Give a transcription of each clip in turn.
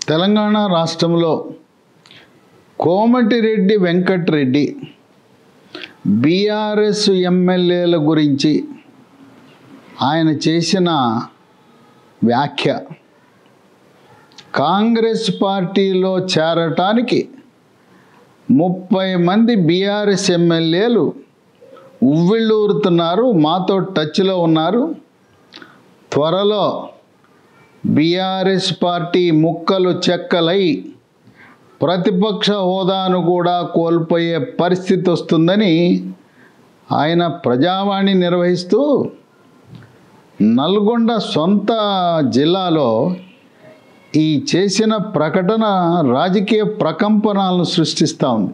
తెలంగాణ రాష్ట్రంలో కోమటిరెడ్డి వెంకటరెడ్డి బీఆర్ఎస్ ఎమ్మెల్యేల గురించి ఆయన చేసిన వ్యాఖ్య కాంగ్రెస్ పార్టీలో చేరటానికి 30 మంది బీఆర్ఎస్ ఎమ్మెల్యేలు ఉవ్విళ్ళూరుతున్నారు, మాతో టచ్లో ఉన్నారు. త్వరలో బీఆర్ఎస్ పార్టీ ముక్కలు చెక్కలై ప్రతిపక్ష హోదాను కూడా కోల్పోయే పరిస్థితి వస్తుందని ఆయన ప్రజావాణి నిర్వహిస్తూ నల్గొండ సొంత జిల్లాలో ఈ చేసిన ప్రకటన రాజకీయ ప్రకంపనలను సృష్టిస్తూ ఉంది.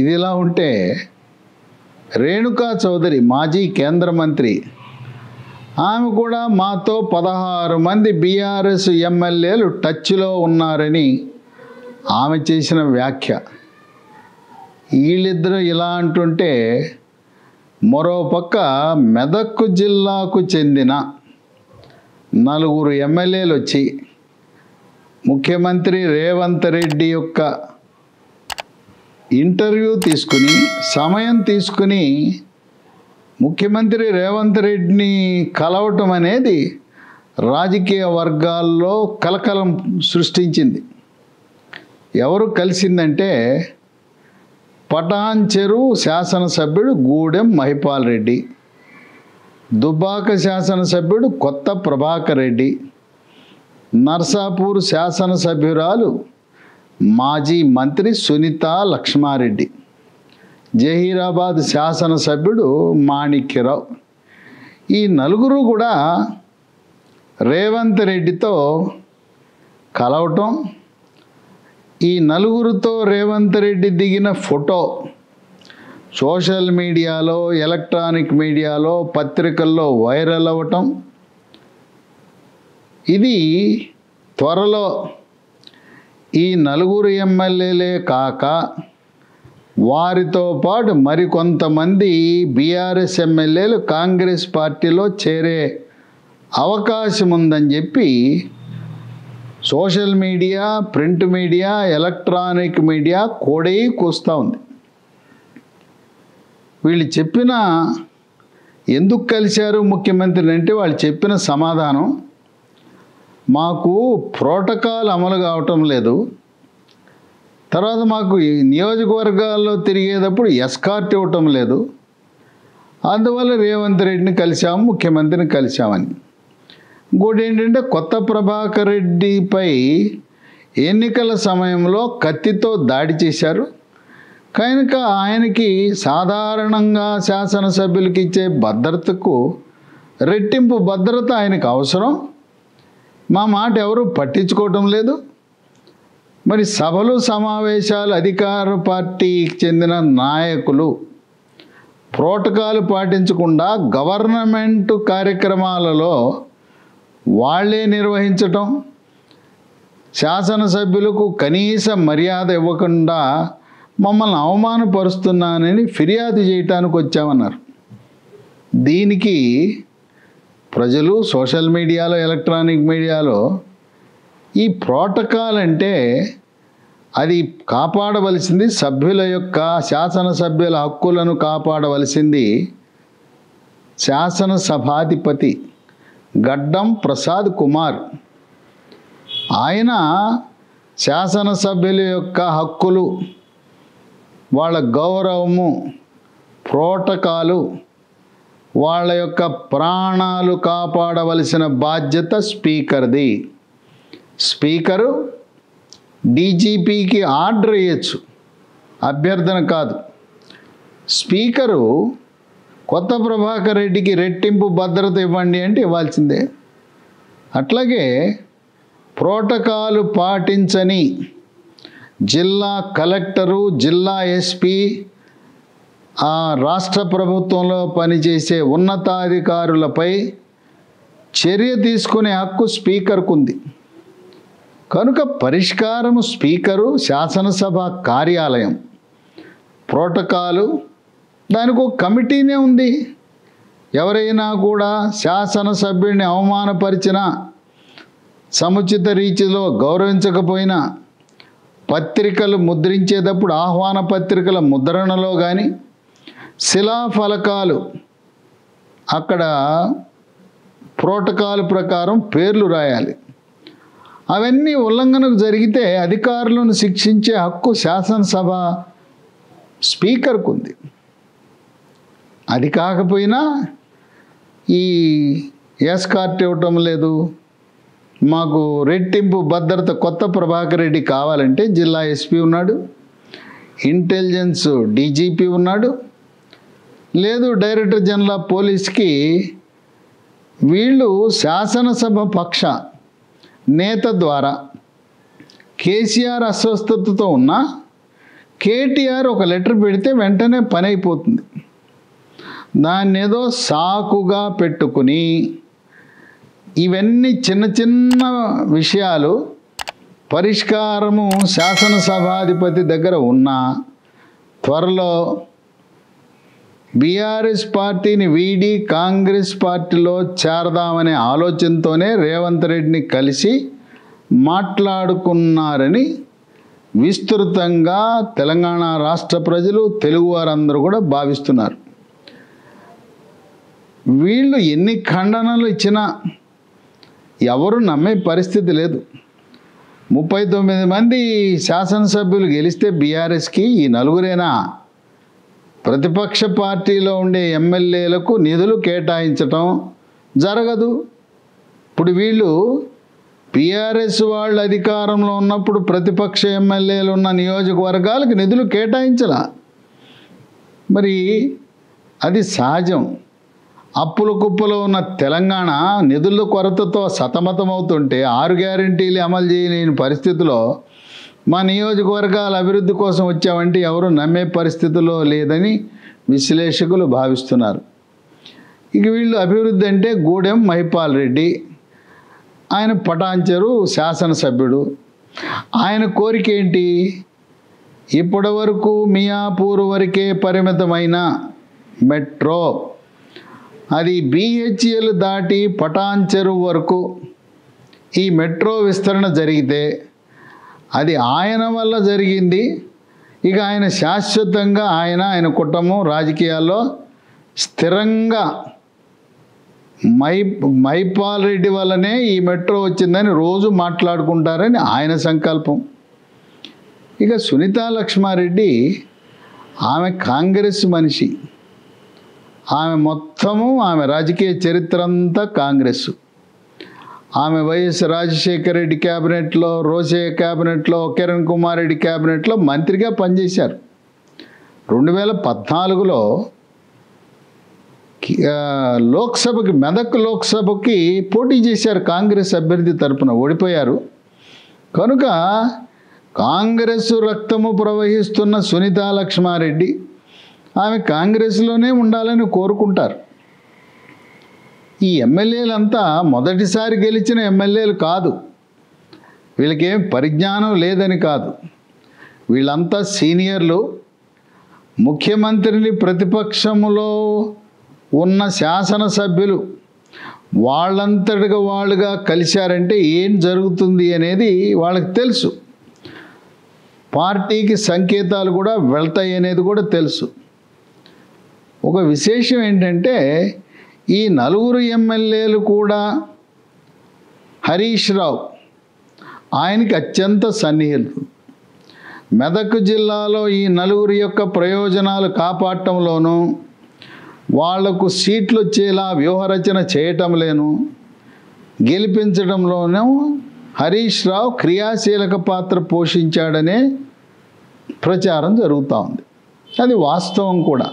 ఇదిలా ఉంటే రేణుకా చౌదరి మాజీ కేంద్ర మంత్రి, ఆమె కూడా మాతో 16 మంది బీఆర్ఎస్ ఎమ్మెల్యేలు టచ్లో ఉన్నారని ఆమె చేసిన వ్యాఖ్య. వీళ్ళిద్దరూ ఇలా అంటుంటే మరోపక్క మెదక్ జిల్లాకు చెందిన 4 ఎమ్మెల్యేలు వచ్చి ముఖ్యమంత్రి రేవంత్ రెడ్డి యొక్క ఇంటర్వ్యూ తీసుకుని సమయం తీసుకుని ముఖ్యమంత్రి రేవంత్ రెడ్డిని కలవటం అనేది రాజకీయ వర్గాల్లో కలకలం సృష్టించింది. ఎవరు కలిసిందంటే పటాన్ చెరువు శాసనసభ్యుడు గూడెం మహిపాల్ రెడ్డి, దుబ్బాక శాసనసభ్యుడు కొత్త ప్రభాకర్ రెడ్డి, నర్సాపూర్ శాసనసభ్యురాలు మాజీ మంత్రి సునీత లక్ష్మారెడ్డి, జహీరాబాద్ శాసనసభ్యుడు మాణిక్యరావు. ఈ 4 కూడా రేవంత్ రెడ్డితో కలవటం, ఈ 4తో రేవంత్ రెడ్డి దిగిన ఫోటో సోషల్ మీడియాలో, ఎలక్ట్రానిక్ మీడియాలో, పత్రికల్లో వైరల్ అవ్వటం, ఇది త్వరలో ఈ 4 ఎమ్మెల్యేలే కాక వారితో పాటు మరికొంతమంది బీఆర్ఎస్ ఎమ్మెల్యేలు కాంగ్రెస్ పార్టీలో చేరే అవకాశం ఉందని చెప్పి social media, print media, electronic media కోడై కూస్తూ ఉంది. వీళ్ళు చెప్పిన ఎందుకు కలిశారు ముఖ్యమంత్రిని అంటే వాళ్ళు చెప్పిన సమాధానం, మాకు ప్రోటోకాల్ అమలు కావటం లేదు, తర్వాత మాకు ఈ నియోజకవర్గాల్లో తిరిగేటప్పుడు ఎస్కార్ట్ ఇవ్వటం లేదు, అందువల్ల రేవంత్ రెడ్డిని కలిశాము, ముఖ్యమంత్రిని కలిశామని. ఇంకోటి ఏంటంటే కొత్త ప్రభాకర్ రెడ్డిపై ఎన్నికల సమయంలో కత్తితో దాడి చేశారు కనుక ఆయనకి సాధారణంగా శాసనసభ్యులకి ఇచ్చే భద్రతకు రెట్టింపు భద్రత ఆయనకు అవసరం, మా మాట ఎవరు పట్టించుకోవటం లేదు. మరి సభలు సమావేశాలు అధికార పార్టీకి చెందిన నాయకులు ప్రోటోకాల్ పాటించకుండా గవర్నమెంట్ కార్యక్రమాలలో వాళ్ళే నిర్వహించటం, శాసనసభ్యులకు కనీస మర్యాద ఇవ్వకుండా మమ్మల్ని అవమానపరుస్తున్నానని ఫిర్యాదు చేయటానికి వచ్చామన్నారు. దీనికి ప్రజలు సోషల్ మీడియాలో, ఎలక్ట్రానిక్ మీడియాలో ఈ ప్రోటోకాల్ అంటే అది కాపాడవలసింది సభ్యుల యొక్క, శాసనసభ్యుల హక్కులను కాపాడవలసింది శాసనసభాధిపతి గడ్డం ప్రసాద్ కుమార్. ఆయన శాసనసభ్యుల యొక్క హక్కులు, వాళ్ళ గౌరవము, ప్రోటోకాలు, వాళ్ళ యొక్క ప్రాణాలు కాపాడవలసిన బాధ్యత స్పీకర్ది. స్పీకరు డీజీపీకి ఆర్డర్ ఇవ్వచ్చు, అభ్యర్థన కాదు. స్పీకరు కొత్త ప్రభాకర్ రెడ్డికి రెట్టింపు భద్రత ఇవ్వండి అంటే ఇవ్వాల్సిందే. అట్లాగే ప్రోటోకాలు పాటించని జిల్లా కలెక్టరు, జిల్లా ఎస్పీ, రాష్ట్ర ప్రభుత్వంలో పనిచేసే ఉన్నతాధికారులపై చర్య తీసుకునే హక్కు స్పీకర్కు ఉంది. కనుక పరిష్కారము స్పీకరు, శాసనసభ కార్యాలయం, ప్రోటోకాలు, దానికి ఒక కమిటీనే ఉంది. ఎవరైనా కూడా శాసనసభ్యుడిని అవమానపరిచినా సముచిత రీతిలో గౌరవించకపోయినా పత్రికలు ముద్రించేటప్పుడు ఆహ్వాన పత్రికల ముద్రణలో కానీ శిలాఫలకాలు అక్కడ ప్రోటోకాల్ ప్రకారం పేర్లు రాయాలి. అవన్నీ ఉల్లంఘనకు జరిగితే అధికారులను శిక్షించే హక్కు శాసనసభ స్పీకర్కు ఉంది. అది కాకపోయినా ఈ ఎస్కార్ట్ ఇవ్వటం లేదు, మాకు రెట్టింపు భద్రత కొత్త ప్రభాకర్ రెడ్డి కావాలంటే జిల్లా ఎస్పీ ఉన్నాడు, ఇంటెలిజెన్స్ డీజీపీ ఉన్నాడు, లేదు డైరెక్టర్ జనరల్ ఆఫ్ పోలీస్కి వీళ్ళు శాసనసభ పక్ష నేత ద్వారా కేసీఆర్ అస్వస్థతతో ఉన్న కేటీఆర్ ఒక లెటర్ పెడితే వెంటనే పని అయిపోతుంది. దాన్ని ఏదో సాకుగా పెట్టుకుని ఇవన్నీ చిన్న చిన్న విషయాలు పరిష్కారము శాసనసభాధిపతి దగ్గర ఉన్న త్వరలో బీఆర్ఎస్ పార్టీని వీడి కాంగ్రెస్ పార్టీలో చేరదామనే ఆలోచనతోనే రేవంత్ రెడ్డిని కలిసి మాట్లాడుకున్నారని విస్తృతంగా తెలంగాణ రాష్ట్ర ప్రజలు, తెలుగు వారందరూ కూడా భావిస్తున్నారు. వీళ్ళు ఎన్ని ఖండనలు ఇచ్చినా ఎవరు నమ్మే పరిస్థితి లేదు. 39 మంది శాసనసభ్యులు గెలిస్తే బీఆర్ఎస్కి ఈ నలుగురేనా? ప్రతిపక్ష పార్టీలో ఉండే ఎమ్మెల్యేలకు నిధులు కేటాయించటం జరగదు. ఇప్పుడు వీళ్ళు బీఆర్ఎస్ వాళ్ళు అధికారంలో ఉన్నప్పుడు ప్రతిపక్ష ఎమ్మెల్యేలు ఉన్న నియోజకవర్గాలకు నిధులు కేటాయించలా. మరి అది సహజం. అప్పుల కుప్పలో ఉన్న తెలంగాణ నిధుల కొరతతో సతమతమవుతుంటే 6 గ్యారెంటీలు అమలు చేయలేని పరిస్థితిలో మా నియోజకవర్గాల అభివృద్ధి కోసం వచ్చామంటే ఎవరు నమ్మే పరిస్థితిలో లేదని విశ్లేషకులు భావిస్తున్నారు. ఇక వీళ్ళు అభివృద్ధి అంటే గూడెం మహిపాల్ రెడ్డి, ఆయన పటాన్చెరు శాసనసభ్యుడు. ఆయన కోరిక ఏంటి? ఇప్పటి వరకు మియాపూర్ వరకే పరిమితమైన మెట్రో, అది BHEL దాటి పటాన్చెరు వరకు ఈ మెట్రో విస్తరణ జరిగితే అది ఆయన వల్ల జరిగింది. ఇక ఆయన శాశ్వతంగా ఆయన కుటుంబం రాజకీయాల్లో స్థిరంగా మహిపాల్ రెడ్డి వల్లనే ఈ మెట్రో వచ్చిందని రోజు మాట్లాడుకుంటారని ఆయన సంకల్పం. ఇక సునీతా లక్ష్మారెడ్డి ఆమె కాంగ్రెస్ మనిషి. ఆమె రాజకీయ చరిత్ర అంతా కాంగ్రెస్. ఆమె వైఎస్ రాజశేఖర రెడ్డి క్యాబినెట్లో, రోసయ్య క్యాబినెట్లో, కిరణ్ కుమార్ రెడ్డి క్యాబినెట్లో మంత్రిగా పనిచేశారు. 2014లో లోక్సభకి, మెదక్ లోక్సభకి పోటీ చేశారు కాంగ్రెస్ అభ్యర్థి తరపున, ఓడిపోయారు. కనుక కాంగ్రెస్ రక్తము ప్రవహిస్తున్న సునీతా లక్ష్మారెడ్డి ఆమె కాంగ్రెస్లోనే ఉండాలని కోరుకుంటారు. ఈ ఎమ్మెల్యేలంతా మొదటిసారి గెలిచిన ఎమ్మెల్యేలు కాదు, వీళ్ళకేం పరిజ్ఞానం లేదని కాదు, వీళ్ళంతా సీనియర్లు. ముఖ్యమంత్రిని ప్రతిపక్షములో ఉన్న శాసనసభ్యులు వాళ్ళంతటిగా వాళ్ళుగా కలిశారంటే ఏం జరుగుతుంది అనేది వాళ్ళకి తెలుసు. పార్టీకి సంకేతాలు కూడా వెళ్తాయి అనేది కూడా తెలుసు. ఒక విశేషం ఏంటంటే ఈ 4 ఎమ్మెల్యేలు కూడా హరీష్ రావు ఆయనకి అత్యంత సన్నిహితులు. మెదక్ జిల్లాలో ఈ 4 యొక్క ప్రయోజనాలు కాపాడటంలోనూ, వాళ్లకు సీట్లు వచ్చేలా వ్యూహరచన చేయటంలోనూ, గెలిపించడంలోనూ హరీష్ రావు క్రియాశీలక పాత్ర పోషించాడనే ప్రచారం జరుగుతూ ఉంది. అది వాస్తవం కూడా.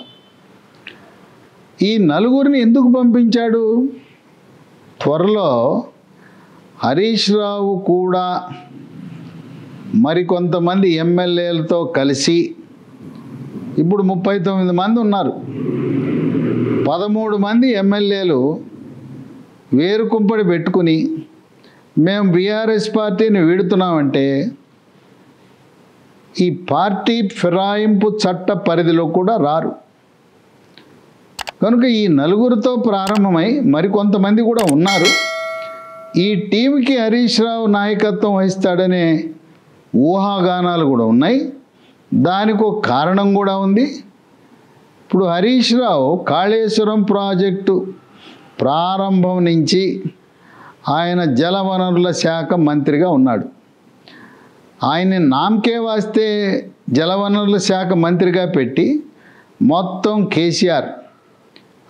ఈ 4 ఎందుకు పంపించాడు? త్వరలో హరీష్ రావు కూడా మరికొంతమంది ఎమ్మెల్యేలతో కలిసి, ఇప్పుడు 39 మంది ఉన్నారు, 13 మంది ఎమ్మెల్యేలు వేరుకుంపడి పెట్టుకుని మేము బీఆర్ఎస్ పార్టీని వీడుతున్నామంటే ఈ పార్టీ ఫిరాయింపు చట్ట పరిధిలో కూడా రారు. కనుక ఈ 4తో ప్రారంభమై మరికొంతమంది కూడా ఉన్నారు. ఈ టీంకి హరీష్ రావు నాయకత్వం వహిస్తాడనే ఊహాగానాలు కూడా ఉన్నాయి. దానికి ఒక కారణం కూడా ఉంది. ఇప్పుడు హరీష్ రావు కాళేశ్వరం ప్రాజెక్టు ప్రారంభం నుంచి ఆయన జలవనరుల శాఖ మంత్రిగా ఉన్నాడు. ఆయన్ని నామకే వాస్తే జలవనరుల శాఖ మంత్రిగా పెట్టి మొత్తం కేసీఆర్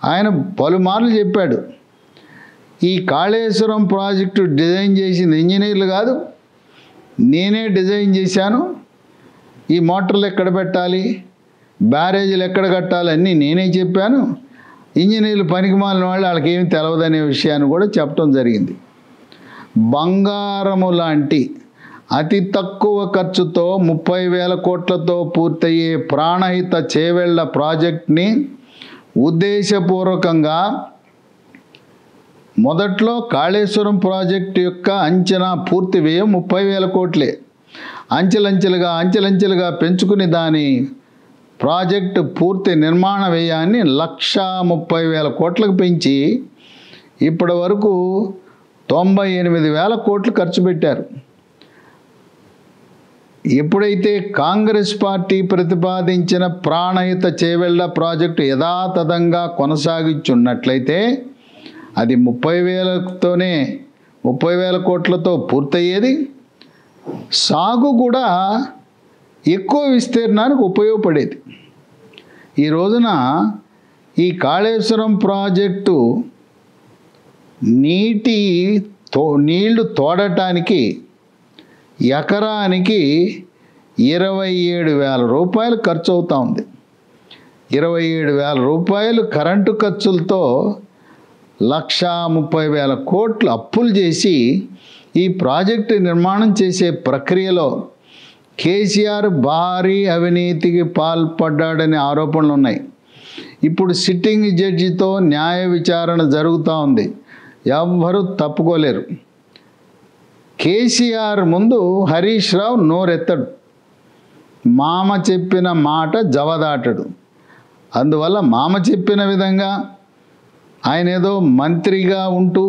ఆయన పలుమార్లు చెప్పాడు, ఈ కాళేశ్వరం ప్రాజెక్టు డిజైన్ చేసింది ఇంజనీర్లు కాదు, నేనే డిజైన్ చేశాను. ఈ మోటార్లు ఎక్కడ పెట్టాలి, బ్యారేజీలు ఎక్కడ కట్టాలి అన్నీ నేనే చెప్పాను. ఇంజనీర్లు పనికిమాలిన వాళ్ళు వాళ్ళకి ఏమి తెలవదనే విషయాన్ని కూడా చెప్పడం జరిగింది. బంగారము లాంటి అతి తక్కువ ఖర్చుతో 30,000 కోట్లతో పూర్తయ్యే ప్రాణహిత చేవెళ్ల ప్రాజెక్ట్ని ఉద్దేశపూర్వకంగా మొదట్లో కాళేశ్వరం ప్రాజెక్టు యొక్క అంచనా పూర్తి వ్యయం 30,000 కోట్లే. అంచెలంచెలుగా పెంచుకుని దాని ప్రాజెక్టు పూర్తి నిర్మాణ వ్యయాన్ని 1,30,000 కోట్లకు పెంచి ఇప్పటి వరకు 98,000 కోట్లు ఖర్చు పెట్టారు. ఎప్పుడైతే కాంగ్రెస్ పార్టీ ప్రతిపాదించిన ప్రాణహిత చేవెళ్ల ప్రాజెక్టు యథాతథంగా కొనసాగించున్నట్లయితే అది 30,000 కోట్లతో పూర్తయ్యేది. సాగు కూడా ఎక్కువ విస్తీర్ణానికి ఉపయోగపడేది. ఈ రోజున ఈ కాళేశ్వరం ప్రాజెక్టు నీళ్లు తోడటానికి ఎకరానికి 27,000 రూపాయలు ఖర్చు అవుతూ ఉంది. 27,000 రూపాయలు కరెంటు ఖర్చులతో 1,30,000 కోట్లు అప్పులు చేసి ఈ ప్రాజెక్టు నిర్మాణం చేసే ప్రక్రియలో కేసీఆర్ భారీ అవినీతికి పాల్పడ్డాడనే ఆరోపణలు ఉన్నాయి. ఇప్పుడు సిట్టింగ్ జడ్జితో న్యాయ విచారణ జరుగుతూ ఉంది. ఎవ్వరూ తప్పుకోలేరు. కేసీఆర్ ముందు హరీష్ రావు నోరెత్తడు, మామ చెప్పిన మాట జవదాటడు. అందువల్ల మామ చెప్పిన విధంగా ఆయన ఏదో మంత్రిగా ఉంటూ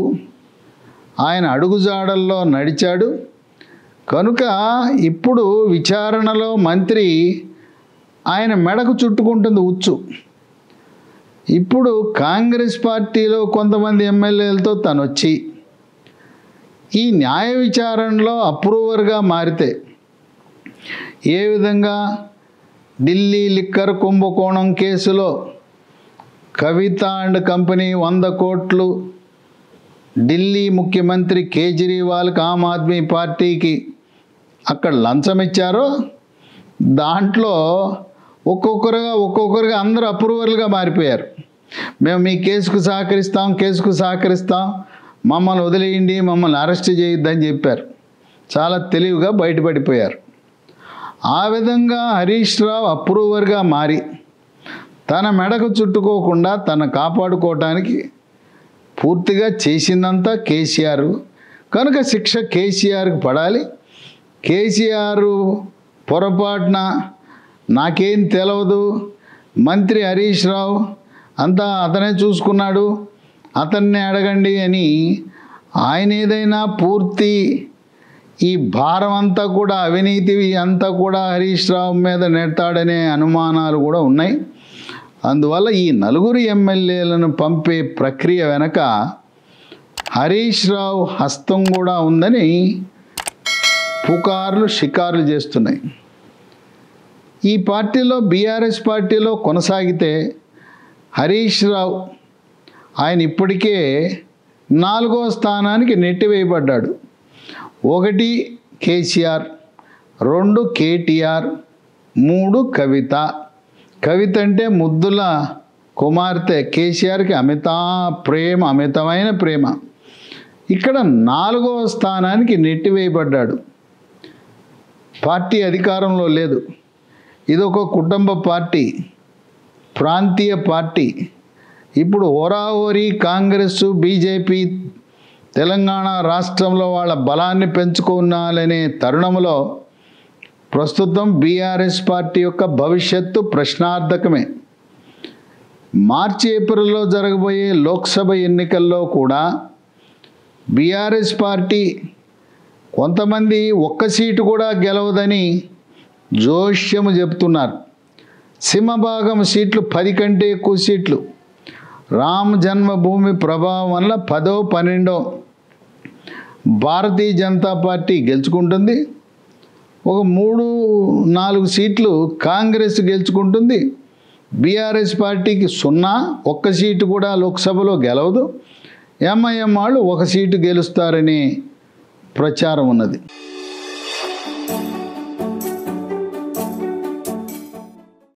ఆయన అడుగుజాడల్లో నడిచాడు కనుక ఇప్పుడు విచారణలో మంత్రి ఆయన మెడకు చుట్టుకుంటుంది ఉచ్చు. ఇప్పుడు కాంగ్రెస్ పార్టీలో కొంతమంది ఎమ్మెల్యేలతో తను వచ్చి ఈ న్యాయ విచారణలో అప్రూవర్గా మారితే ఏ విధంగా ఢిల్లీ లిక్కర్ కుంభకోణం కేసులో కవిత అండ్ కంపెనీ 100 కోట్లు ఢిల్లీ ముఖ్యమంత్రి కేజ్రీవాల్కి ఆమ్ ఆద్మీ పార్టీకి అక్కడ లంచం ఇచ్చారో దాంట్లో ఒక్కొక్కరుగా అందరూ అప్రూవర్లుగా మారిపోయారు. మేము మీ కేసుకు సహకరిస్తాం, మమ్మల్ని వదిలేయండి, మమ్మల్ని అరెస్ట్ చేయొద్దని చెప్పారు. చాలా తెలివిగా బయటపడిపోయారు. ఆ విధంగా హరీష్ రావు అప్రూవర్గా మారి తన మెడకు చుట్టుకోకుండా తను కాపాడుకోవటానికి పూర్తిగా చేసిందంతా కేసీఆర్ కనుక శిక్ష కేసీఆర్కి పడాలి. కేసీఆర్ పొరపాటున నాకేం తెలవదు, మంత్రి హరీష్ రావు అంతా అతనే చూసుకున్నాడు, అతన్నే అడగండి అని ఆయన ఏదైనా పూర్తి ఈ భారం అంతా కూడా అవినీతి అంతా కూడా హరీష్ రావు మీద నెడతాడనే అనుమానాలు కూడా ఉన్నాయి. అందువల్ల ఈ 4 ఎమ్మెల్యేలను పంపే ప్రక్రియ వెనక హరీష్ రావు హస్తం కూడా ఉందని షికారులు చేస్తున్నాయి. ఈ పార్టీలో బీఆర్ఎస్ పార్టీలో కొనసాగితే హరీష్ రావు ఆయన ఇప్పటికే 4వ స్థానానికి నెట్టివేయబడ్డాడు. 1 కేసీఆర్, 2 కేటీఆర్, 3 కవిత. కవిత అంటే ముద్దుల కుమార్తె, కేసీఆర్కి అమితమైన ప్రేమ. ఇక్కడ 4వ స్థానానికి నెట్టివేయబడ్డాడు. పార్టీ అధికారంలో లేదు. ఇదొక కుటుంబ పార్టీ, ప్రాంతీయ పార్టీ. ఇప్పుడు హోరాహోరీ కాంగ్రెస్ బీజేపీ తెలంగాణ రాష్ట్రంలో వాళ్ళ బలాన్ని పెంచుకున్నాలనే తరుణంలో ప్రస్తుతం బీఆర్ఎస్ పార్టీ యొక్క భవిష్యత్తు ప్రశ్నార్థకమే. మార్చి ఏప్రిల్లో జరగబోయే లోక్సభ ఎన్నికల్లో కూడా బీఆర్ఎస్ పార్టీ కొంతమంది ఒక్క సీటు కూడా గెలవదని జోష్యము చెప్తున్నారు. సింహభాగం సీట్లు 10 కంటే ఎక్కువ సీట్లు రామ్ జన్మభూమి ప్రభావం వల్ల 10వ 12వ భారతీయ జనతా పార్టీ గెలుచుకుంటుంది. ఒక 3-4 సీట్లు కాంగ్రెస్ గెలుచుకుంటుంది. బీఆర్ఎస్ పార్టీకి 0, ఒక్క సీటు కూడా లోక్సభలో గెలవదు. ఎంఐఎం వాళ్ళు 1 సీటు గెలుస్తారని ప్రచారం ఉన్నది.